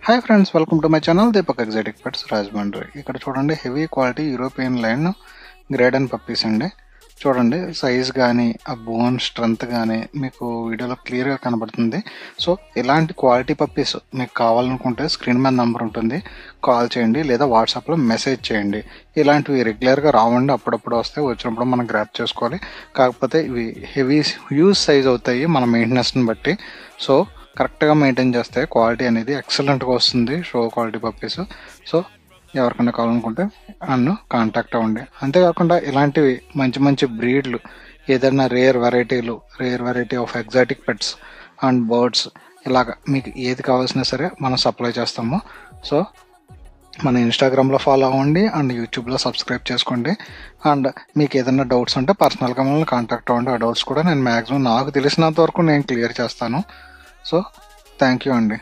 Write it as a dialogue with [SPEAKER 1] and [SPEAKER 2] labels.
[SPEAKER 1] Hi friends, welcome to my channel Deepak exotic pets Rajahmundry. ఇక్కడ చూడండి, heavy quality European line grade and puppies అండి. చూడండి, size కానీ ఆ బోన్ స్ట్రెంత్ కానీ మీకు వీడియోలో క్లియర్గా కనబడుతుంది. సో ఇలాంటి క్వాలిటీ పప్పీస్ మీకు కావాలనుకుంటే స్క్రీన్ మీద నెంబర్ ఉంటుంది, కాల్ చేయండి లేదా వాట్సాప్లో మెసేజ్ చేయండి. ఇలాంటివి రెగ్యులర్గా రావండి, అప్పుడప్పుడు వస్తాయి, వచ్చినప్పుడు మనం గ్రాప్ చేసుకోవాలి. కాకపోతే ఇవి హెవీ హ్యూజ్ సైజ్ అవుతాయి మన మెయింటెనెన్స్ని బట్టి. సో కరెక్ట్గా మెయింటైన్ చేస్తే క్వాలిటీ అనేది ఎక్సలెంట్గా వస్తుంది, షో క్వాలిటీ పప్పీస్. సో ఎవరికైనా కావాలనుకుంటే నన్ను కాంటాక్ట్ అవ్వండి. అంతేకాకుండా ఇలాంటివి మంచి మంచి బ్రీడ్లు, ఏదైనా rare variety of exotic pets and birds, ఇలాగ మీకు ఏది కావాల్సినా సరే మనం సప్లై చేస్తాము. సో మన ఇన్స్టాగ్రామ్లో ఫాలో అవ్వండి అండ్ యూట్యూబ్లో సబ్స్క్రైబ్ చేసుకోండి. అండ్ మీకు ఏదైనా డౌట్స్ ఉంటే పర్సనల్గా మనల్ని కాంటాక్ట్ అవ్వండి. ఆ డౌట్స్ కూడా నేను మ్యాక్సిమం నాకు తెలిసినంత వరకు నేను క్లియర్ చేస్తాను. సో థ్యాంక్ యూ అండి.